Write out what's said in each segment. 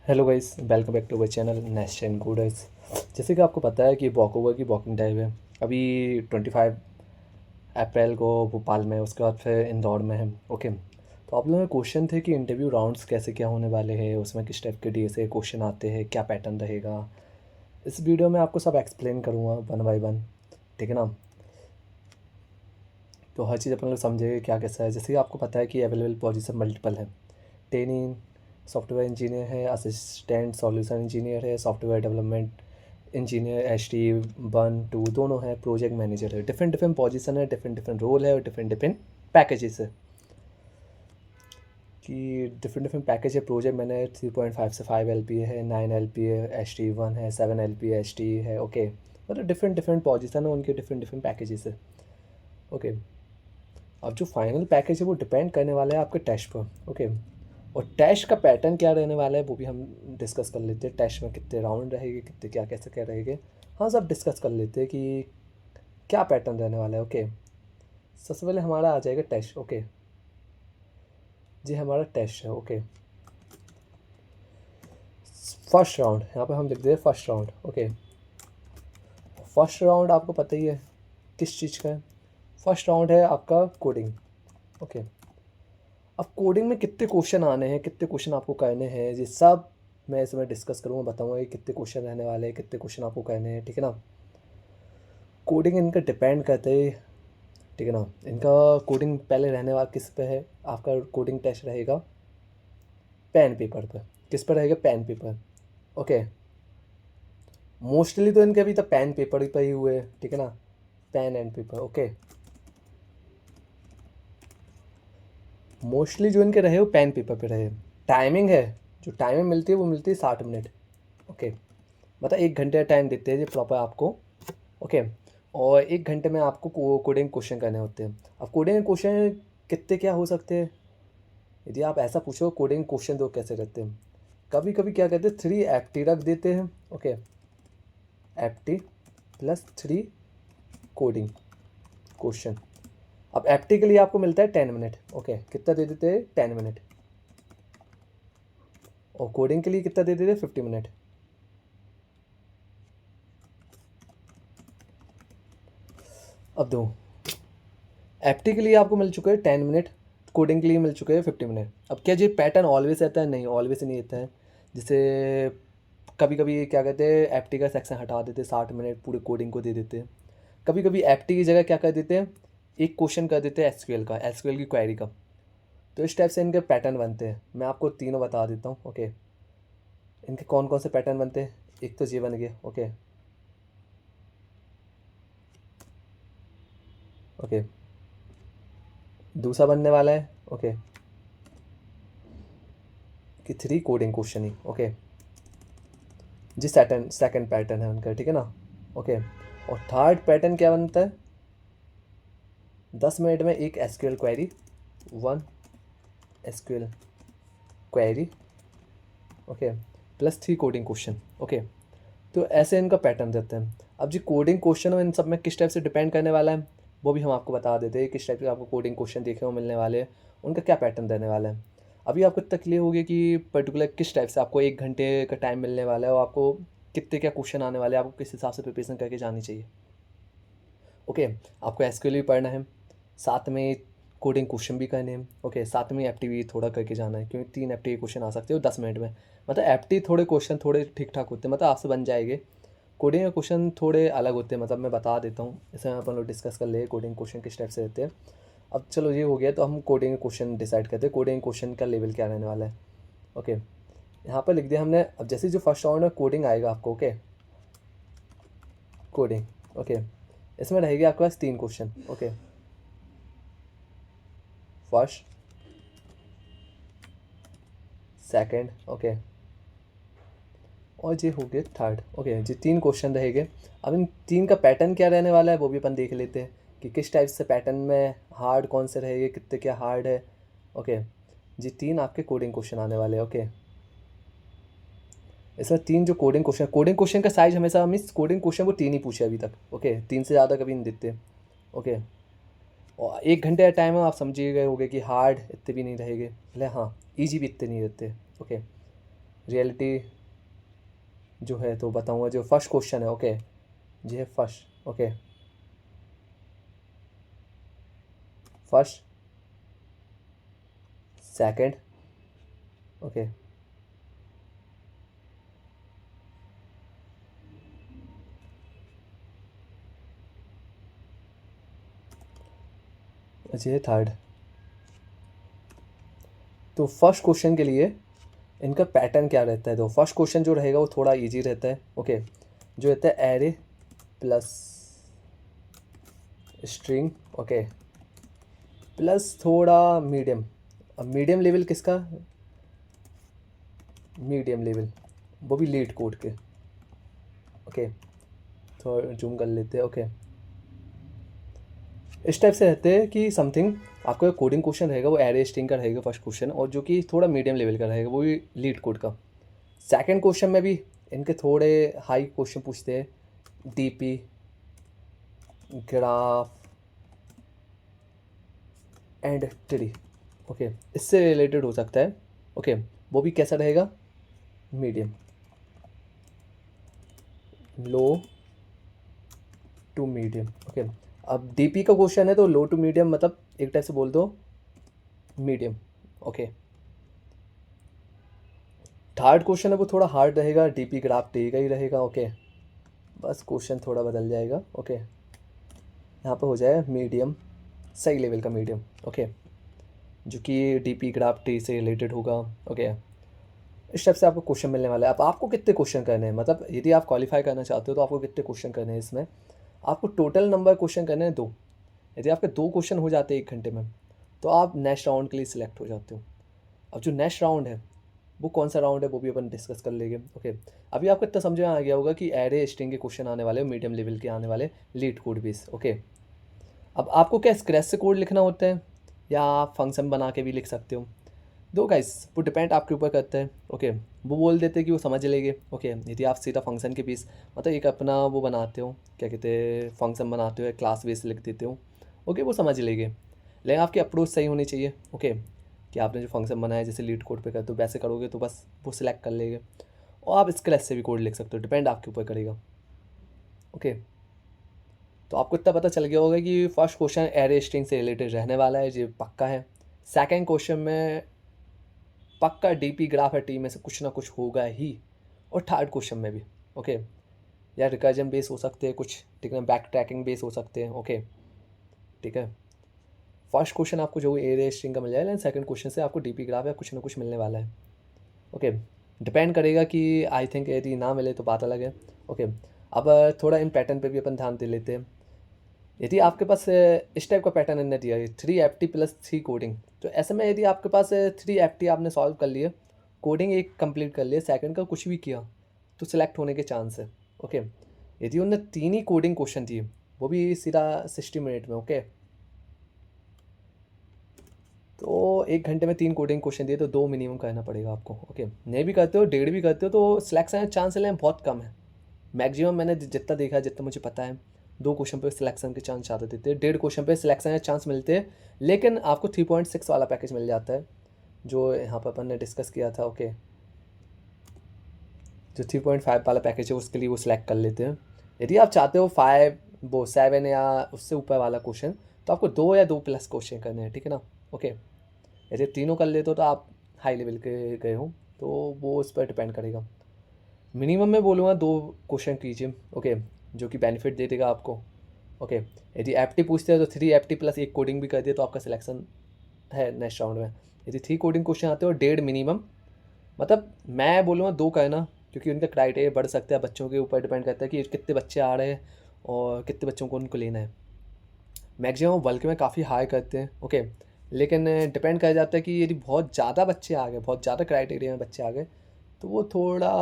Hello guys, welcome back to our channel nest and gooders. जैसे कि आपको पता है कि वॉकओवर की वॉकिंग टाइम है। अभी 25 अप्रैल को भोपाल में, उसके बाद फिर इंदौर में है। ओके, तो आप लोगों में क्वेश्चन थे कि इंटरव्यू राउंड्स कैसे क्या होने वाले हैं, उसमें किस टाइप के डी से क्वेश्चन आते हैं, क्या पैटर्न रहेगा। इस वीडियो में आपको सब एक्सप्लेन करूँगा वन बाय वन, ठीक है ना। तो हर चीज़ अपन लोग समझेंगे क्या कैसा है। जैसे कि आपको पता है कि अवेलेबल पोजीशन मल्टीपल है। ट्रेनिंग सॉफ्टवेयर इंजीनियर है, असिस्टेंट सॉल्यूशन इंजीनियर है, सॉफ्टवेयर डेवलपमेंट इंजीनियर HT1 2 दोनों है, प्रोजेक्ट मैनेजर है। डिफरेंट डिफरेंट पोजीशन है, डिफरेंट डिफरेंट रोल है और डिफरेंट डिफरेंट पैकेजेस है। कि डिफरेंट डिफरेंट पैकेज है। प्रोजेक्ट मैनेजर 3.5 से 5 LPA है, 9 LPA HT1 है, 7 LPA HT है। ओके, मतलब डिफरेंट डिफरेंट पोजीशन है, उनके डिफरेंट डिफरेंट पैकेजेस है। ओके, अब जो फाइनल पैकेज है वो डिपेंड करने वाला है आपके टेस्ट पर। ओके, और टेस्ट का पैटर्न क्या रहने वाला है वो भी हम डिस्कस कर लेते हैं। टेस्ट में कितने राउंड रहेंगे, कितने क्या कैसे क्या रहेंगे, हाँ सब डिस्कस कर लेते हैं कि क्या पैटर्न रहने वाला है। ओके, सबसे पहले हमारा आ जाएगा टेस्ट। ओके जी, हमारा टेस्ट है। ओके, फर्स्ट राउंड यहाँ पे हम लिख दें first round. Okay, first round आपको पता ही है किस चीज़ का है। फर्स्ट राउंड है आपका कोडिंग। ओके, अब कोडिंग में कितने क्वेश्चन आने हैं, कितने क्वेश्चन आपको करने हैं, ये सब मैं इसमें डिस्कस करूँगा, बताऊँगा कि कितने क्वेश्चन रहने वाले हैं, कितने क्वेश्चन आपको करने हैं, ठीक है ना। कोडिंग इनका डिपेंड करते हैं, ठीक है ना। इनका कोडिंग पहले रहने वाला किस पे है, आपका कोडिंग टेस्ट रहेगा पेन पेपर पर। किस पर रहेगा, पेन पेपर। ओके, मोस्टली तो इनके अभी तक पेन पेपर पर ही हुए हैं, ठीक है ना, pen and paper. Okay, mostly जो इनके रहे वो पेन पेपर पे रहे। टाइमिंग है, जो टाइमिंग मिलती है वो मिलती है 60 मिनट। ओके, मतलब 1 घंटे का टाइम देते हैं जी प्रॉपर आपको। ओके, और 1 घंटे में आपको कोडिंग क्वेश्चन करने होते हैं। अब कोडिंग क्वेश्चन कितने क्या हो सकते हैं, यदि आप ऐसा पूछो कोडिंग क्वेश्चन तो कैसे रहते हैं। कभी कभी क्या कहते हैं 3 FT रख देते हैं। Okay, FT+3 coding question. अब FT के लिए आपको मिलता है 10 मिनट। ओके, कितना दे देते हैं, 10 मिनट। और कोडिंग के लिए कितना दे देते हैं, 50 मिनट। अब दो, FT के लिए आपको मिल चुका है 10 मिनट, कोडिंग के लिए मिल चुके हैं 50 मिनट। अब क्या जी पैटर्न ऑलवेज रहता है, नहीं ऑलवेज नहीं रहता है। जैसे कभी कभी क्या कहते हैं FT का सेक्शन हटा देते, 60 मिनट पूरे कोडिंग को दे देते हैं। कभी कभी FT की जगह क्या कर देते हैं, एक क्वेश्चन कर देते हैं एसक्यूएल की क्वेरी का। तो इस टाइप से इनके पैटर्न बनते हैं। मैं आपको तीनों बता देता हूँ। ओके, इनके कौन कौन से पैटर्न बनते हैं। एक तो ये बन गया। ओके, ओके, दूसरा बनने वाला है ओके कि 3 कोडिंग क्वेश्चन ही। ओके, जी सेकंड पैटर्न है उनका, ठीक है ना। ओके, और थर्ड पैटर्न क्या बनता है, 10 मिनट में एक SQL query, 1 SQL query. Okay, +3 coding question. Okay, तो ऐसे इनका पैटर्न रहता है। अब जी कोडिंग क्वेश्चन इन सब में किस टाइप से डिपेंड करने वाला है वो भी हम आपको बता देते हैं। किस टाइप के आपको कोडिंग क्वेश्चन देखने को मिलने वाले हैं, उनका क्या पैटर्न रहने वाला है। अभी आपको इतना क्लियर हो गया कि पर्टिकुलर किस टाइप से आपको 1 घंटे का टाइम मिलने वाला है और आपको कितने क्या क्वेश्चन आने वाले हैं, आपको किस हिसाब से प्रिपरेशन करके जानी चाहिए। ओके, आपको एसक्यूएल भी पढ़ना है, साथ में कोडिंग क्वेश्चन भी करने हैं। ओके, साथ में एफटी भी थोड़ा करके जाना है, क्योंकि 3 FT के क्वेश्चन आ सकते हो 10 मिनट में। मतलब एफटी थोड़े क्वेश्चन थोड़े ठीक ठाक होते हैं, मतलब आपसे बन जाएंगे। कोडिंग के क्वेश्चन थोड़े अलग होते हैं, मतलब मैं बता देता हूँ, इसमें अपन लोग डिस्कस कर ले कोडिंग क्वेश्चन किस टाइप से रहते हैं। अब चलो ये हो गया, तो हम कोडिंग क्वेश्चन डिसाइड करते हैं, कोडिंग क्वेश्चन का लेवल क्या रहने वाला है। ओके, यहाँ पर लिख दिया हमने। अब जैसे जो फर्स्ट राउंड में कोडिंग आएगा आपको, ओके कोडिंग। ओके, इसमें रहेगी आपके पास 3 question. Okay, first, second, okay, और ये हो गए थर्ड। ओके, जी 3 क्वेश्चन रहेंगे। अब इन 3 का पैटर्न क्या रहने वाला है वो भी अपन देख लेते हैं कि किस टाइप से पैटर्न में हार्ड कौन से रहेंगे, कितने क्या हार्ड है। ओके, जी 3 आपके कोडिंग क्वेश्चन आने वाले हैं। ओके, इसमें 3 जो कोडिंग क्वेश्चन का साइज हमेशा हम इस कोडिंग क्वेश्चन को 3 ही पूछे अभी तक। ओके, 3 से ज़्यादा कभी नहीं देते। ओके, और 1 घंटे का टाइम है, आप समझिए गए होगे कि हार्ड इतने भी नहीं रहेंगे भले, हाँ ईजी भी इतने नहीं रहते। ओके, रियलिटी जो है तो बताऊंगा। जो फर्स्ट क्वेश्चन है, ओके, ये है first, okay, first, second, okay, ये है थर्ड। तो फर्स्ट क्वेश्चन के लिए इनका पैटर्न क्या रहता है? तो फर्स्ट क्वेश्चन जो रहेगा वो थोड़ा इजी रहता है, ओके, जो रहता है array plus string, okay, plus थोड़ा मीडियम। अब मीडियम लेवल किसका? मीडियम लेवल, वो भी लीड कोड के, ओके, थोड़ा जूम कर लेते हैं, ओके। इस टाइप से रहते हैं कि समथिंग आपका कोडिंग क्वेश्चन रहेगा वो एरे स्ट्रिंग का रहेगा फर्स्ट क्वेश्चन, और जो कि थोड़ा मीडियम लेवल का रहेगा वो भी लीड कोड का। सेकंड क्वेश्चन में भी इनके थोड़े हाई क्वेश्चन पूछते हैं, DP, graph and tree, okay, इससे रिलेटेड हो सकता है, ओके, वो भी कैसा रहेगा? Medium, low to medium, okay. अब डीपी का क्वेश्चन है तो लो टू मीडियम मतलब एक टाइप से बोल दो मीडियम, ओके। थर्ड क्वेश्चन है वो थोड़ा हार्ड रहेगा, डीपी ग्राफ टी का ही रहेगा, ओके, बस क्वेश्चन थोड़ा बदल जाएगा, ओके, यहाँ पर हो जाए मीडियम, सही लेवल का मीडियम, ओके, जो कि डीपी ग्राफ टी से रिलेटेड होगा, ओके। इस टाइप से आपको क्वेश्चन मिलने वाला है। अब आपको कितने क्वेश्चन करने हैं, मतलब यदि आप क्वालिफाई करना चाहते हो तो आपको कितने क्वेश्चन करने हैं इसमें? आपको टोटल नंबर क्वेश्चन करने हैं 2। यदि आपके 2 क्वेश्चन हो जाते हैं 1 घंटे में तो आप नेक्स्ट राउंड के लिए सिलेक्ट हो जाते हो। अब जो नेक्स्ट राउंड है वो कौन सा राउंड है वो भी अपन डिस्कस कर लेंगे, ओके। अभी आपको इतना समझ में आ गया होगा कि एरे स्ट्रिंग के क्वेश्चन आने वाले, मीडियम लेवल के आने वाले, लीड कोड बेस, ओके। अब आपको क्या स्क्रैच से कोड लिखना होता है या आप फंक्शन बना के भी लिख सकते हो? दो गाइस, वो डिपेंड आपके ऊपर करता है, ओके। वो बोल देते हैं कि वो समझ लेंगे, ओके, यदि आप सीधा फंक्शन के बीच मतलब एक अपना वो बनाते हो, क्या कहते हैं, फंक्शन बनाते हो, क्लास बेस लिख देते हो, ओके, वो समझ लेंगे। लेकिन आपकी अप्रोच सही होनी चाहिए, ओके, कि आपने जो फंक्शन बनाया जैसे लीड कोड पे करते हो वैसे करोगे तो बस वो सिलेक्ट कर लेंगे। और आप स्क्रैच से भी कोड लिख सकते हो, डिपेंड आपके ऊपर करेगा, ओके। तो आपको इतना पता चल गया होगा कि फर्स्ट क्वेश्चन एरे स्ट्रिंग से रिलेटेड रहने वाला है, ये पक्का है। सेकंड क्वेश्चन में पक्का डीपी ग्राफ है टी में से कुछ ना कुछ होगा ही, और थर्ड क्वेश्चन में भी, ओके, या रिकर्जन बेस हो सकते हैं कुछ, ठीक है, बैक ट्रैकिंग बेस हो सकते हैं, ओके, ठीक है। फर्स्ट क्वेश्चन आपको जो एरे स्ट्रिंग का मिल जाएगा, लेकिन सेकंड क्वेश्चन से आपको डीपी ग्राफ या कुछ ना कुछ मिलने वाला है, ओके। डिपेंड करेगा कि आई थिंक यदि ना मिले तो बात अलग है, ओके। अब थोड़ा इन पैटर्न पे भी अपन ध्यान दे लेते हैं। यदि आपके पास इस टाइप का पैटर्न इन्हें दिया है 3FT प्लस 3 कोडिंग, तो ऐसे में यदि आपके पास 3FT आपने सॉल्व कर लिए, कोडिंग एक कंप्लीट कर लिए, सेकंड का कुछ भी किया तो सिलेक्ट होने के चांस है, ओके। यदि उनने 3 ही कोडिंग क्वेश्चन दिए वो भी सीधा 60 मिनट में, ओके, तो 1 घंटे में 3 कोडिंग क्वेश्चन दिए तो 2 मिनिमम करना पड़ेगा आपको, ओके। नहीं भी करते हो, 1.5 भी करते हो तो सिलेक्शन चांस लें बहुत कम है। मैक्सिमम मैंने जितना देखा है, जितना मुझे पता है, 2 क्वेश्चन पे सिलेक्शन के चांस ज़्यादा देते हैं, 1.5 क्वेश्चन पे सिलेक्शन के चांस मिलते हैं। लेकिन आपको 3.6 वाला पैकेज मिल जाता है जो यहाँ पर अपन ने डिस्कस किया था, ओके। जो 3.5 वाला पैकेज है उसके लिए वो सिलेक्ट कर लेते हैं। यदि आप चाहते हो 5 वो 7 या उससे ऊपर वाला क्वेश्चन तो आपको 2 या 2 प्लस क्वेश्चन करने हैं, ठीक है ना, ओके। यदि तीनों कर लेते हो तो आप हाई लेवल के गए हो, तो वो उस पर डिपेंड करेगा। मिनिमम मैं बोलूँगा 2 क्वेश्चन कीजिए, ओके, जो कि बेनिफिट दे देगा आपको, ओके। यदि एफटी पूछते हैं तो 3FT प्लस 1 कोडिंग भी कर दिए तो आपका सिलेक्शन है नेक्स्ट राउंड में। यदि 3 कोडिंग क्वेश्चन आते हो 1.5 मिनिमम, मतलब मैं बोलूँगा 2 करना, क्योंकि उनका क्राइटेरिया बढ़ सकता है, बच्चों के ऊपर डिपेंड करता है कि कितने बच्चे आ रहे हैं और कितने बच्चों को उनको लेना है। मैक्सिमम बल्क में काफ़ी हाई करते हैं, ओके, लेकिन डिपेंड कर जाता है कि यदि बहुत ज़्यादा बच्चे आ गए, बहुत ज़्यादा क्राइटेरिया में बच्चे आ गए तो वो थोड़ा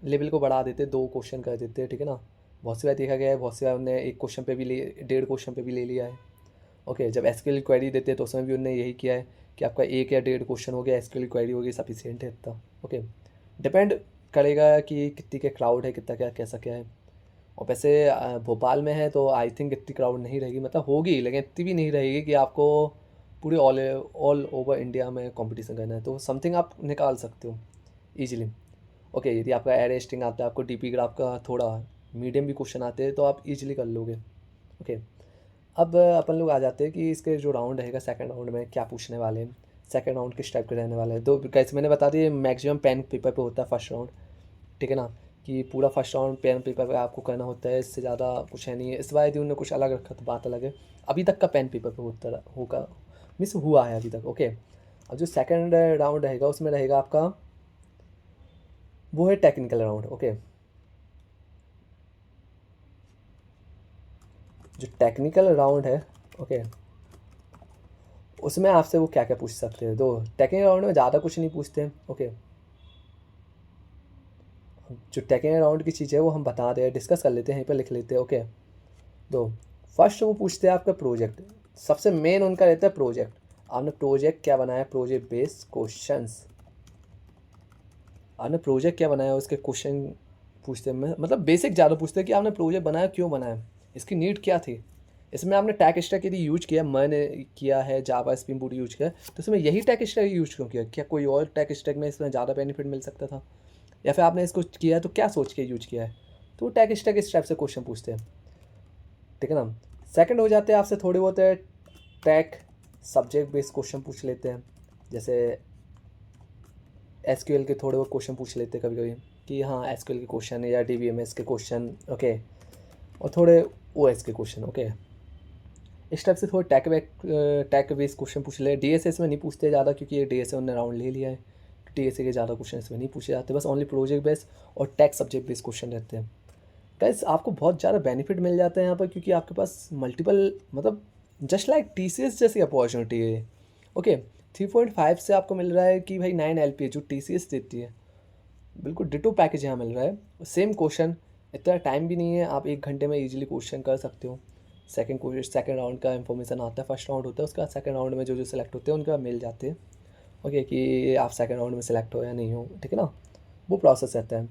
लेवल को बढ़ा देते, 2 क्वेश्चन कर देते, ठीक है ना। बहुत सी बार देखा गया है, बहुत सी बार उन्होंने 1 क्वेश्चन पे भी ले 1.5 क्वेश्चन पे भी ले लिया है, ओके। जब एसक्यूएल क्वेरी देते हैं तो उसमें भी उन्होंने यही किया है कि आपका 1 या 1.5 क्वेश्चन हो गया, एसक्यूएल क्वेरी होगी, सफिशियंट है इतना, ओके। डिपेंड करेगा कि कितनी के क्राउड है, कितना क्या कैसा क्या है। और वैसे भोपाल में है तो आई थिंक इतनी क्राउड नहीं रहेगी, मतलब होगी लेकिन इतनी भी नहीं रहेगी कि आपको पूरे ऑल ओवर इंडिया में कंपटीशन करना है, तो समथिंग आप निकाल सकते हो। ईजिली। ओके, यदि आपका एरे स्ट्रिंग आता है, आपको डीपी ग्राफ का थोड़ा मीडियम भी क्वेश्चन आते हैं तो आप ईजिली कर लोगे। ओके, अब अपन लोग आ जाते हैं कि इसके जो राउंड रहेगा सेकंड राउंड में क्या पूछने वाले हैं, सेकंड राउंड किस टाइप के रहने वाले हैं। तो कैसे मैंने बता दिया, मैक्सिमम पेन पेपर पे होता है फर्स्ट राउंड, ठीक है ना, कि पूरा फर्स्ट राउंड पेन पेपर पे आपको करना होता है, इससे ज़्यादा कुछ है नहीं है। इस बार यदि उन्होंने कुछ अलग रखा तो बात अलग है, अभी तक का पेन पेपर पे होता होगा, मिस हुआ है अभी तक। ओके, अब जो सेकंड राउंड रहेगा उसमें रहेगा आपका वो है टेक्निकल राउंड। ओके, जो टेक्निकल राउंड है, ओके, उसमें आपसे वो क्या क्या पूछ सकते हैं। दो टेक्निकल राउंड में ज़्यादा कुछ नहीं पूछते हैं। ओके, जो टेक्निकल राउंड की चीज़ है वो हम बता दें, डिस्कस कर लेते हैं, यहीं पर लिख लेते हैं। ओके, दो फर्स्ट वो पूछते हैं आपका प्रोजेक्ट, सबसे मेन उनका रहता है प्रोजेक्ट। आपने प्रोजेक्ट क्या बनाया, प्रोजेक्ट बेस्ड क्वेश्चंस, आपने प्रोजेक्ट क्या बनाया उसके क्वेश्चन पूछते हैं। मतलब बेसिक ज़्यादा पूछते हैं कि आपने प्रोजेक्ट बनाया क्यों बनाया, इसकी नीड क्या थी, इसमें आपने टैग स्टैक यदि यूज किया, मैंने किया है जावा स्प्रिंग बूट यूज किया, तो इसमें यही टैग स्टैक यूज क्यों किया, क्या कोई और टैग स्टैक में इसमें ज़्यादा बेनिफिट मिल सकता था, या फिर आपने इसको किया है तो क्या सोच के यूज किया है। तो टैग स्टैक इस टाइप से क्वेश्चन पूछते हैं, ठीक है ना। सेकंड हो जाते हैं आपसे थोड़े बहुत टैग सब्जेक्ट बेस्ड क्वेश्चन पूछ लेते हैं, जैसे एसक्यूएल के थोड़े बहुत क्वेश्चन पूछ लेते हैं कभी कभी कि हाँ एसक्यूएल के क्वेश्चन या डीबीएमएस के क्वेश्चन। ओके, और थोड़े ओएस के क्वेश्चन। ओके, इस टाइप से थोड़े टैग बेस्ड क्वेश्चन पूछ ले। डीएसएस में नहीं पूछते ज़्यादा, क्योंकि ये डीएसए उन्होंने राउंड ले लिया है, डीएसए के ज़्यादा क्वेश्चन इसमें नहीं पूछे जाते, बस ओनली प्रोजेक्ट बेस्ड और टैग सब्जेक्ट बेस्ड क्वेश्चन रहते हैं। गाइस आपको बहुत ज़्यादा बेनिफिट मिल जाते हैं यहाँ पर, क्योंकि आपके पास मल्टीपल, मतलब जस्ट लाइक टीसीएस जैसी अपॉर्चुनिटी है। ओके, 3.5 से आपको मिल रहा है कि भाई 9 LPA जो टीसीएस देती है, बिल्कुल डिटो पैकेज यहाँ मिल रहा है, सेम क्वेश्चन, इतना टाइम भी नहीं है, आप 1 घंटे में इजीली क्वेश्चन कर सकते हो। सेकंड राउंड का इन्फॉर्मेशन आता है, फर्स्ट राउंड होता है, उसके बाद सेकंड राउंड में जो जो सिलेक्ट होते हैं उनके बाद मिल जाते हैं। ओके, कि आप सेकंड राउंड में सिलेक्ट हो या नहीं हो, ठीक है ना, वो प्रोसेस रहता है।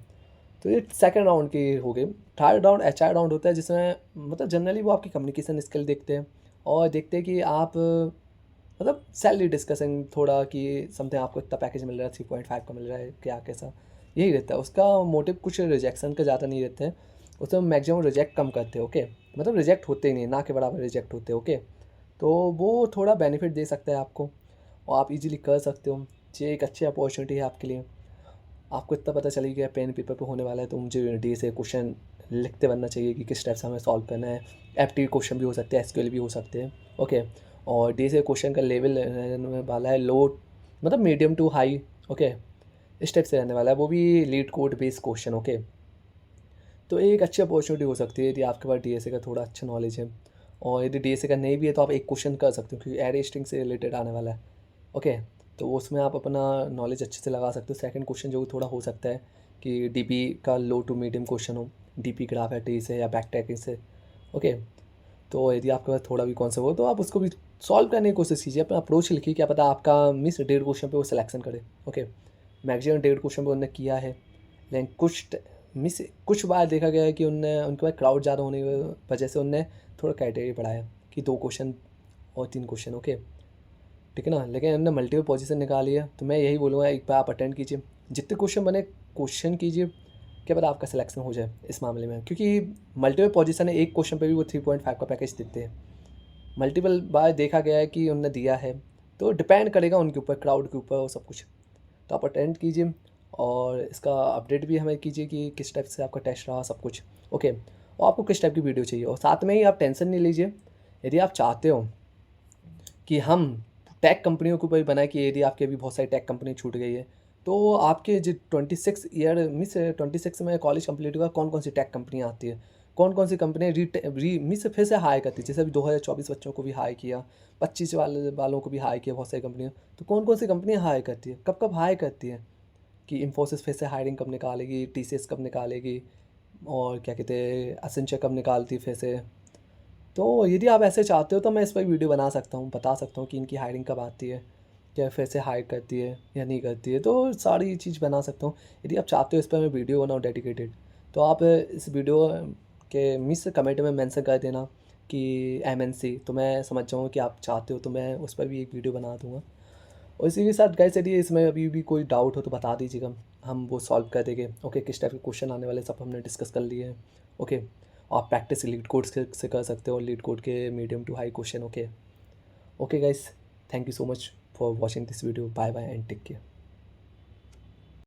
तो ये सेकंड राउंड की हो गई। थर्ड राउंड एचआर राउंड होता है, जिसमें मतलब जनरली वो आपकी कम्युनिकेशन स्किल देखते हैं और देखते हैं कि आप मतलब सैलरी डिस्कसिंग थोड़ा, कि समथिंग आपको इतना पैकेज मिल रहा है, 3.5 का मिल रहा है, क्या कैसा, यही रहता है उसका मोटिव। कुछ रिजेक्शन का ज़्यादा नहीं रहते हैं, उसमें मैक्सिमम रिजेक्ट कम करते हैं। ओके, मतलब रिजेक्ट होते ही नहीं, ना के बराबर रिजेक्ट होते हैं। ओके, तो वो थोड़ा बेनिफिट दे सकता है आपको और आप इजीली कर सकते हो। ये एक अच्छी अपॉर्चुनिटी है आपके लिए। आपको इतना पता चल गया पेन पेपर पे होने वाला है, तो मुझे डी से क्वेश्चन लिखते बनना चाहिए कि किस टाइप से हमें सॉल्व करना है। एप्टी क्वेश्चन भी हो सकते हैं, एसक्यूएल भी हो सकते हैं। ओके, और डी से क्वेश्चन का लेवल रहने वाला है लो, मतलब मीडियम टू हाई। ओके, इस टाइप से रहने वाला है, वो भी leet code based question. Okay, तो एक अच्छी अपॉर्चुनिटी हो सकती है यदि आपके पास डीएसए का थोड़ा अच्छा नॉलेज है, और यदि डीएसए का नहीं भी है तो आप एक क्वेश्चन कर सकते हो, क्योंकि एरे स्ट्रिंग से रिलेटेड आने वाला है। ओके, तो उसमें आप अपना नॉलेज अच्छे से लगा सकते हो। सेकंड क्वेश्चन जो थोड़ा हो सकता है कि डीपी का लो टू मीडियम क्वेश्चन हो, डीपी ग्राफ है टी से या बैक ट्रैकिंग से। ओके, तो यदि आपके पास थोड़ा भी कॉन्सेप्ट हो तो आप उसको भी सॉल्व करने की कोशिश कीजिए, अपना अप्रोच लिखिए, क्या पता आपका मिस 1.5 क्वेश्चन पे वो सिलेक्शन करे। ओके, मैक्सिमम 1.5 क्वेश्चन पे उन्होंने किया है, लेकिन कुछ बार देखा गया है कि उनके पास क्राउड ज़्यादा होने की वजह से उनने थोड़ा क्राइटेरिया बढ़ाया कि 2 क्वेश्चन और 3 क्वेश्चन। ओके, ठीक है ना, लेकिन हमने मल्टीपल पोजीशन निकाली है, तो मैं यही बोलूँगा एक बार आप अटेंड कीजिए, जितने क्वेश्चन बने क्वेश्चन कीजिए, क्या पता आपका सिलेक्शन हो जाए इस मामले में, क्योंकि मल्टीपल पोजीशन है, एक क्वेश्चन पे भी वो 3.5 का पैकेज देते हैं। मल्टीपल बार देखा गया है कि उनने दिया है, तो डिपेंड करेगा उनके ऊपर, क्राउड के ऊपर और सब कुछ। तो आप अटेंड कीजिए और इसका अपडेट भी हमें कीजिए कि किस टाइप से आपका टेस्ट रहा सब कुछ। ओके, और आपको किस टाइप की वीडियो चाहिए, और साथ में ही आप टेंशन नहीं लीजिए, यदि आप चाहते हो कि हम टेक कंपनियों के ऊपर भी बनाए, कि यदि आपकी अभी बहुत सारी टेक कंपनी छूट गई है, तो आपके जो 26 ईयर मिस 26 में कॉलेज कंप्लीट हुआ, कौन कौन सी टेक कंपनियाँ आती है, कौन कौन सी कंपनियाँ री मिस फिर से हायर करती है, जैसे अभी 2024 बच्चों को भी हायर किया, 25 वालों को भी हायर किया बहुत सारी कंपनियाँ। तो कौन कौन सी कंपनियाँ हायर करती है, कब कब हायर करती है, कि इन्फोसिस फिर से हायरिंग कब निकालेगी, टीसीएस कब निकालेगी, और क्या कहते हैं एसेंचर कब निकालती फिर से। तो यदि आप ऐसे चाहते हो तो मैं इस पर वीडियो बना सकता हूँ, बता सकता हूँ कि इनकी हायरिंग कब आती है, क्या फिर से हायर करती है या नहीं करती है, तो सारी चीज़ बना सकता हूँ। यदि आप चाहते हो इस पर मैं वीडियो बनाऊँ डेडिकेटेड, तो आप इस वीडियो के मिस कमेंट में मेंशन कर देना कि एमएनसी, तो मैं समझ जाऊँ कि आप चाहते हो, तो मैं उस पर भी एक वीडियो बना दूँगा। और इसी के साथ गाइस, यदि इसमें अभी भी कोई डाउट हो तो बता दीजिएगा, हम वो सॉल्व कर देंगे। ओके, किस टाइप के क्वेश्चन आने वाले सब हमने डिस्कस कर लिए हैं। ओके, आप प्रैक्टिस लीड कोड से कर सकते हो, लीड कोड के medium to high question. Okay okay guys, thank you so much for watching this video. Bye bye and take care.